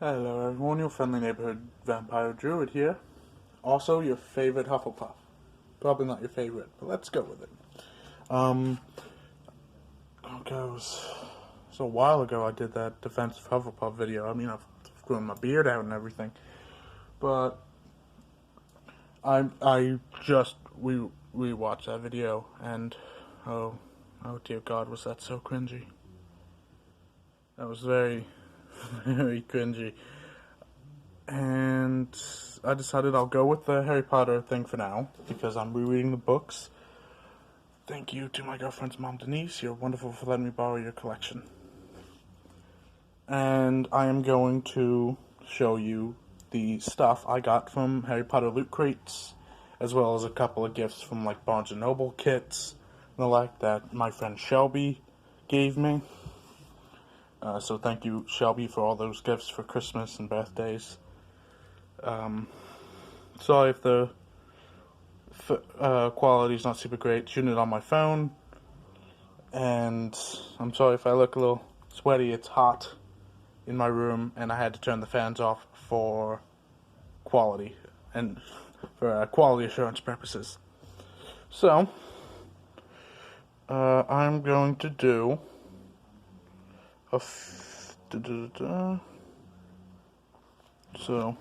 Hello everyone, your friendly neighborhood vampire druid here. Also your favorite Hufflepuff. Probably not your favorite, but let's go with it. Um, okay, it was a while ago I did that defensive Hufflepuff video. I mean, I've grown my beard out and everything, but I just we watched that video and oh dear God, was that so cringy? That was very very cringy. And I decided I'll go with the Harry Potter thing for now, because I'm rereading the books. Thank you to my girlfriend's mom, Denise. You're wonderful for letting me borrow your collection. And I am going to show you the stuff I got from Harry Potter loot crates, as well as a couple of gifts from like Barnes & Noble kits and the like that my friend Shelby gave me. So thank you, Shelby, for all those gifts for Christmas and birthdays. Sorry if the quality's not super great. Shooting it on my phone, and I'm sorry if I look a little sweaty. It's hot in my room, and I had to turn the fans off for quality and for quality assurance purposes. So, I'm going to do a so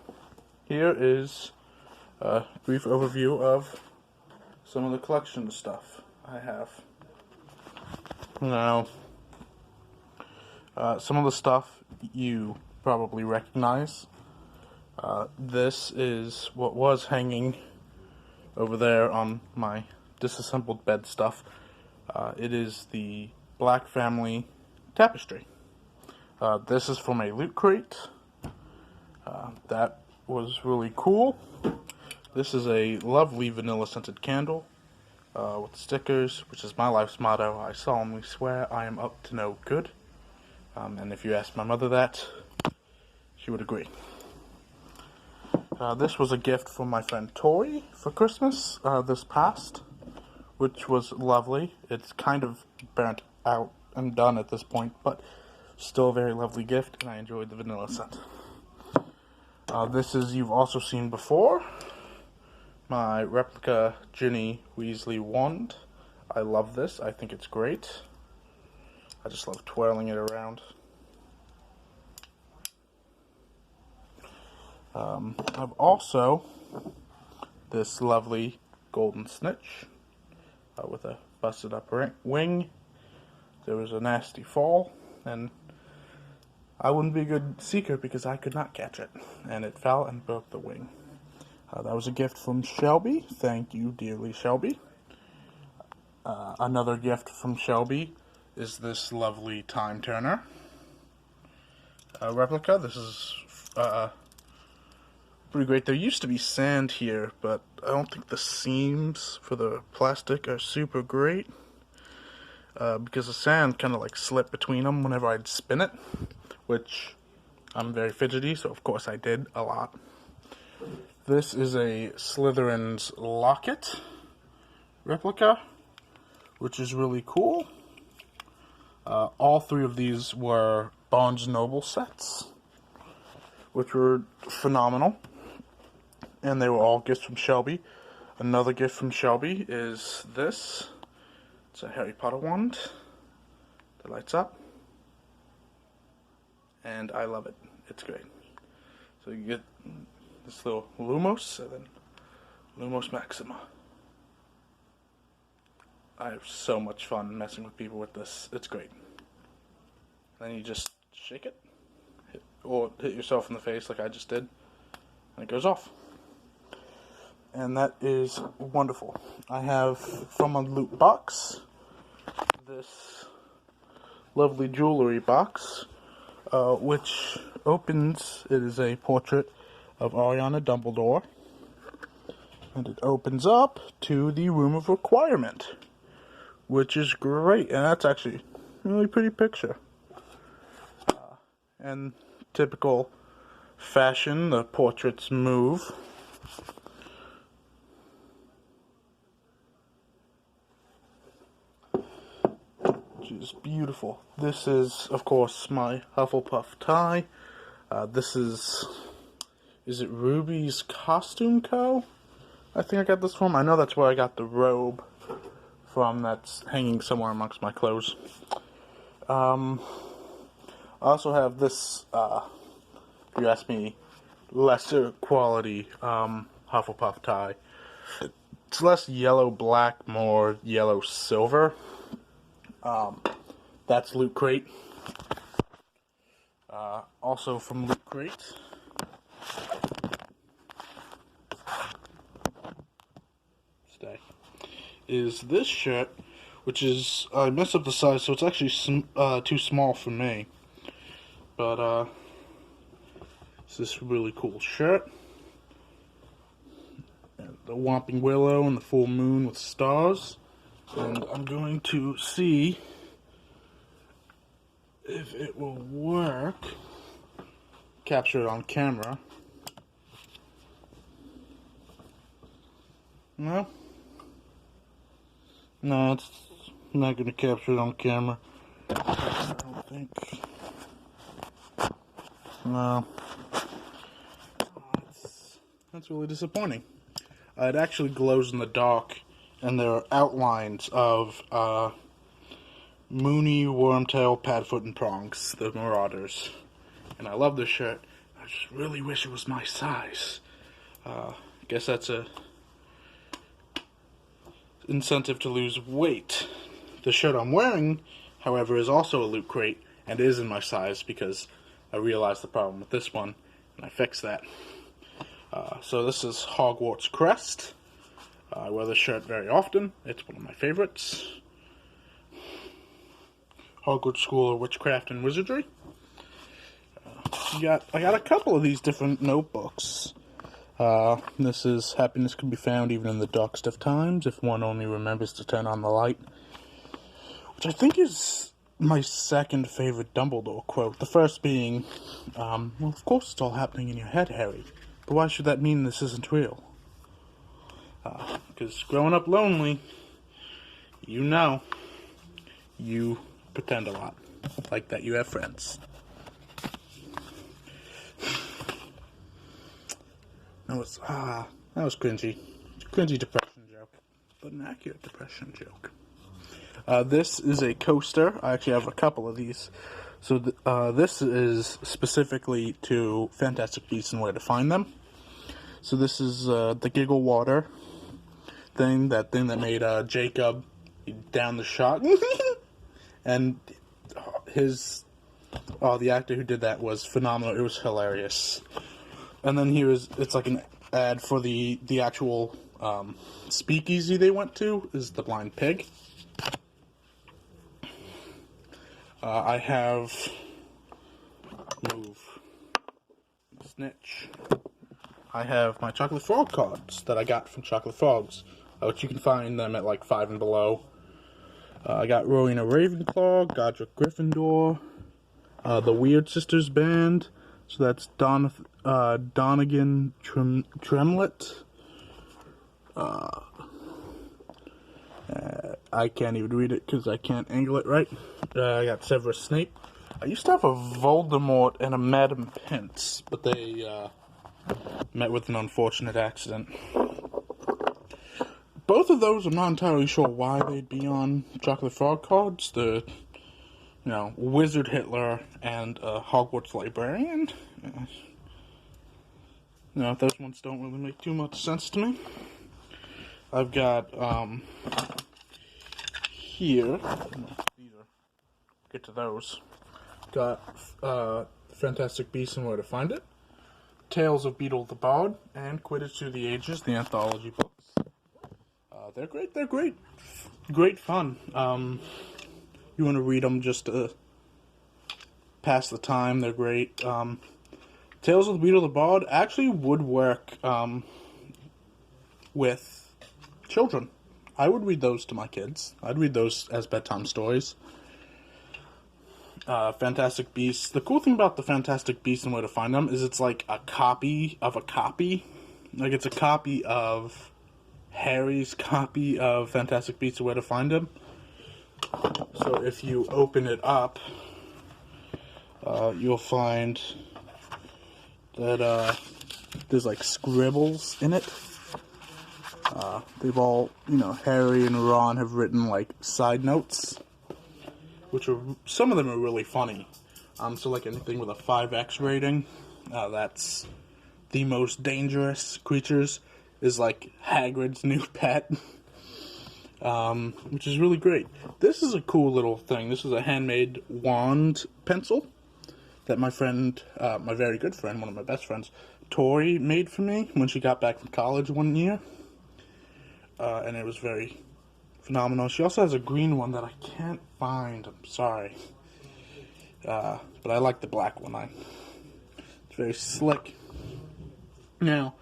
here is a brief overview of some of the collection stuff I have. Now, some of the stuff you probably recognize. This is what was hanging over there on my disassembled bed stuff. It is the Black Family tapestry. This is from a loot crate. That was really cool. This is a lovely vanilla scented candle with stickers, which is my life's motto. I solemnly swear I am up to no good. And if you ask my mother that, she would agree. This was a gift from my friend Tori for Christmas this past, which was lovely. It's kind of burnt out and done at this point, but still a very lovely gift, and I enjoyed the vanilla scent. This is, you've also seen before, my replica Ginny Weasley wand. I love this. I think it's great. I just love twirling it around. I've also this lovely golden snitch with a busted up wing. There was a nasty fall, and I wouldn't be a good seeker because I could not catch it, and it fell and broke the wing. That was a gift from Shelby. Thank you, dearly Shelby. Another gift from Shelby is this lovely Time Turner replica. This is pretty great. There used to be sand here, but I don't think the seams for the plastic are super great because the sand kind of like slipped between them whenever I'd spin it, which I'm very fidgety, so of course I did a lot. This is a Slytherin's locket replica, which is really cool. All three of these were Barnes & Noble sets, which were phenomenal. And they were all gifts from Shelby. Another gift from Shelby is this. It's a Harry Potter wand that lights up. And I love it. It's great. So you get this little Lumos and then Lumos Maxima. I have so much fun messing with people with this. It's great. And then you just shake it, or hit yourself in the face like I just did, and it goes off. And that is wonderful. I have from a loot box this lovely jewelry box, which opens. It is a portrait of Ariana Dumbledore, and it opens up to the Room of Requirement, which is great. And that's actually a really pretty picture. And typical fashion, the portraits move. Which is beautiful. This is, of course, my Hufflepuff tie. This is it Ruby's Costume Co.? I think I got this from. I know that's where I got the robe from that's hanging somewhere amongst my clothes. I also have this, if you ask me, lesser quality Hufflepuff tie. It's less yellow-black, more yellow-silver. That's Loot Crate. Also from Loot Crate. Is this shirt, which is, I messed up the size, so it's actually too small for me. But, it's this really cool shirt. And the Whomping Willow and the full moon with stars. And I'm going to see if it will work. Capture it on camera. No? No, it's not going to capture it on camera. I don't think. No. That's really disappointing. It actually glows in the dark, and there are outlines of Moony, Wormtail, Padfoot, and Prongs, the Marauders. And I love this shirt. I just really wish it was my size. Guess that's a incentive to lose weight. The shirt I'm wearing, however, is also a Loot Crate and is in my size because I realized the problem with this one and I fixed that. So this is Hogwarts Crest. I wear this shirt very often. It's one of my favorites. Hogwarts School of Witchcraft and Wizardry. I got a couple of these different notebooks. This is Happiness Can Be Found Even in the Darkest of Times if one only remembers to turn on the light, which I think is my second favorite Dumbledore quote. The first being, well, of course it's all happening in your head, Harry, but why should that mean this isn't real? Because growing up lonely, you know, you pretend a lot, like that you have friends. That was cringy. Cringy depression joke, but an accurate depression joke. This is a coaster. I actually have a couple of these. So this is specifically to Fantastic Beasts and Where to Find Them. So this is the Giggle Water thing that made Jacob down the shot. And the actor who did that was phenomenal. It was hilarious. And then it's like an ad for the actual speakeasy they went to, is the Blind Pig. I have Snitch. I have my Chocolate Frog cards that I got from Chocolate Frogs, which you can find them at like Five and Below. I got Rowena Ravenclaw, Godric Gryffindor, the Weird Sisters Band. So that's Donegan Tremlett. I can't even read it because I can't angle it right. I got Severus Snape. I used to have a Voldemort and a Madame Pince, but they met with an unfortunate accident. Both of those, I'm not entirely sure why they'd be on Chocolate Frog cards. The Wizard Hitler and Hogwarts Librarian. Those ones don't really make too much sense to me. I've got, here, get to those. Got, Fantastic Beasts and Where to Find It, Tales of Beetle the Bard, and Quidditch Through the Ages, the anthology books. They're great fun. You want to read them just to pass the time, they're great. Tales of the Beetle the Bard actually would work with children. I would read those to my kids. I'd read those as bedtime stories. Fantastic Beasts. The cool thing about the Fantastic Beasts and Where to Find Them is it's like a copy of a copy. Like it's a copy of Harry's copy of Fantastic Beasts and Where to Find Them. So if you open it up, you'll find that there's like scribbles in it. They've all, Harry and Ron have written like side notes, which are, some of them are really funny. So like anything with a 5X rating, that's the most dangerous creatures is like Hagrid's new pet, which is really great. This is a cool little thing. This is a handmade wand pencil that my friend, my very good friend, one of my best friends, Tori, made for me when she got back from college one year. And it was very phenomenal. She also has a green one that I can't find. I'm sorry. But I like the black one. It's very slick. Now,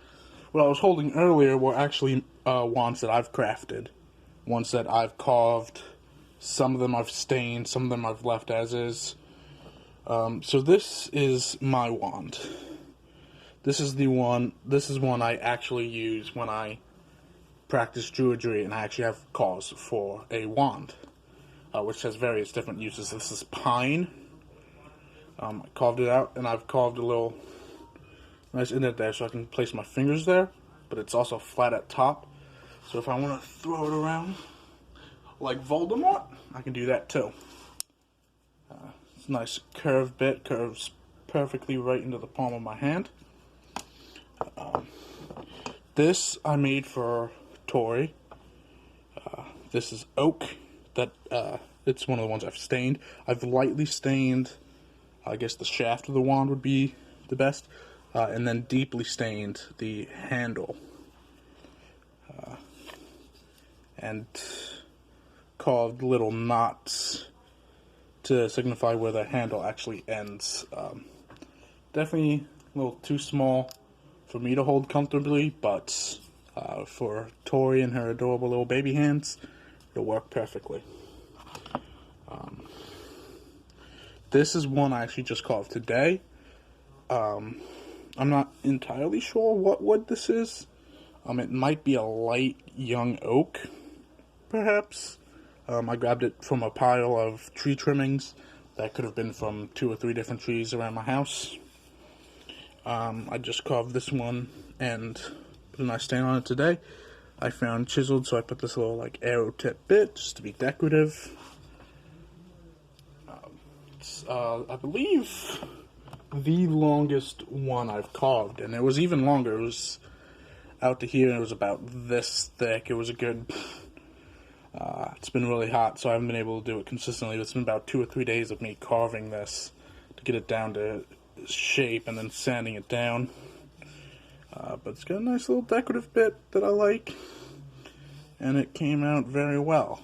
what I was holding earlier were actually wands that I've crafted. Ones that I've carved. Some of them I've stained. Some of them I've left as is. So this is my wand. This is one I actually use when I practice druidry, and I actually have cause for a wand, which has various different uses. This is pine. I carved it out, and I've carved a little nice indent there so I can place my fingers there, but it's also flat at top, so if I want to throw it around like Voldemort, I can do that too. It's a nice curved bit, curves perfectly right into the palm of my hand. This I made for Tori. This is oak. It's one of the ones I've stained. I've lightly stained, I guess the shaft of the wand would be the best, and then deeply stained the handle. And carved little knots to signify where the handle actually ends. Definitely a little too small for me to hold comfortably, but for Tori and her adorable little baby hands, it'll work perfectly. This is one I actually just carved today. I'm not entirely sure what wood this is. It might be a light young oak, perhaps. I grabbed it from a pile of tree trimmings that could have been from 2 or 3 different trees around my house. I just carved this one and put a nice stain on it today. I found chiseled, so I put this little like arrow tip bit just to be decorative. It's, I believe, the longest one I've carved, and it was even longer. It was out to here, and it was about this thick. It was a good... it's been really hot, so I haven't been able to do it consistently. It's been about 2 or 3 days of me carving this to get it down to shape and then sanding it down. But it's got a nice little decorative bit that I like, and it came out very well.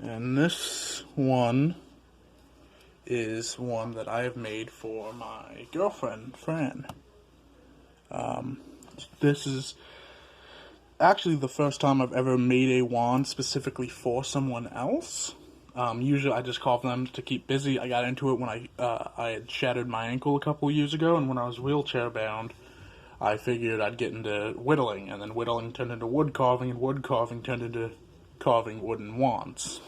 And this one is one that I have made for my girlfriend, Fran. This is actually the first time I've ever made a wand specifically for someone else. Usually I just carve them to keep busy. I got into it when I had shattered my ankle a couple years ago, and when I was wheelchair bound, I figured I'd get into whittling, and then whittling turned into wood carving, and wood carving turned into carving wooden wands.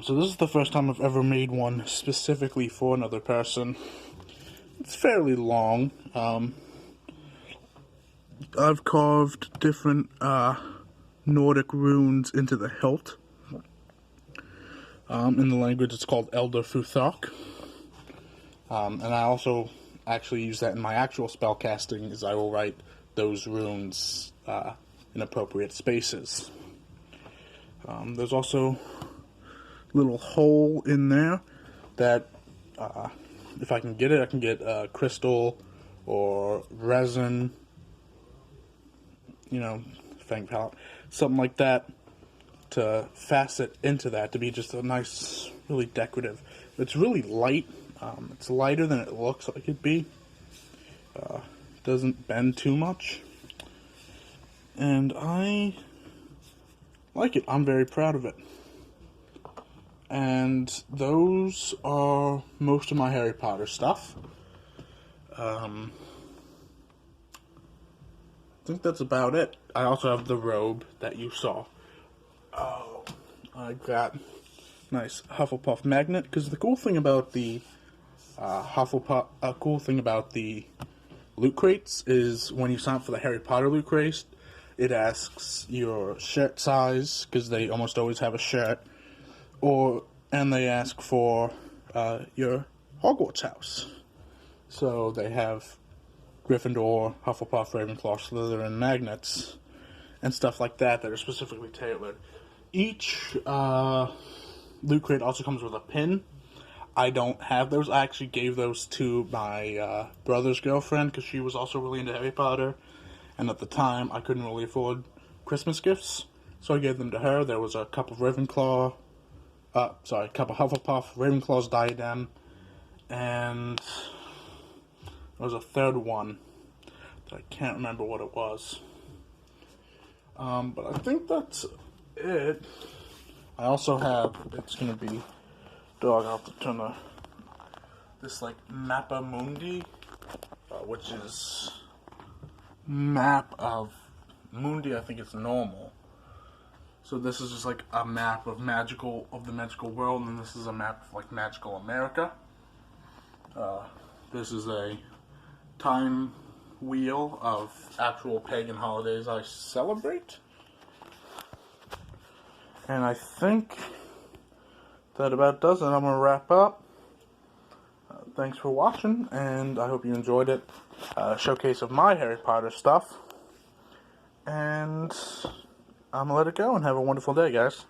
So this is the first time I've ever made one specifically for another person. It's fairly long. I've carved different Nordic runes into the hilt. In the language it's called Elder Futhark. And I also actually use that in my actual spell casting, as I will write those runes in appropriate spaces. There's also a little hole in there that, if I can get it, I can get crystal or resin, fang palette, something like that, to facet into that to be just a nice, really decorative. It's really light. It's lighter than it looks like it'd be. Doesn't bend too much. And I like it. I'm very proud of it. And those are most of my Harry Potter stuff. I think that's about it. I also have the robe that you saw. I got nice Hufflepuff magnet, because the cool thing about the Hufflepuff. A cool thing about the loot crates is when you sign up for the Harry Potter loot crate, it asks your shirt size because they almost always have a shirt, and they ask for your Hogwarts house. So they have Gryffindor, Hufflepuff, Ravenclaw, Slytherin, Magnets, and stuff like that are specifically tailored. Each loot crate also comes with a pin. I don't have those. I actually gave those to my brother's girlfriend because she was also really into Harry Potter. And at the time, I couldn't really afford Christmas gifts. So I gave them to her. There was a cup of Ravenclaw. Cup of Hufflepuff, Ravenclaw's diadem. And there was a third one that I can't remember what it was. But I think that's it. I also have, it's going to be, I'll have to turn this like Mappa Mundi, which is map of Mundi. I think it's normal. So this is just like a map of the magical world, and this is a map of like magical America. This is a time wheel of actual pagan holidays I celebrate. And I think that about does it. I'm going to wrap up. Thanks for watching, and I hope you enjoyed it. Showcase of my Harry Potter stuff. And I'm going to let it go, and have a wonderful day, guys.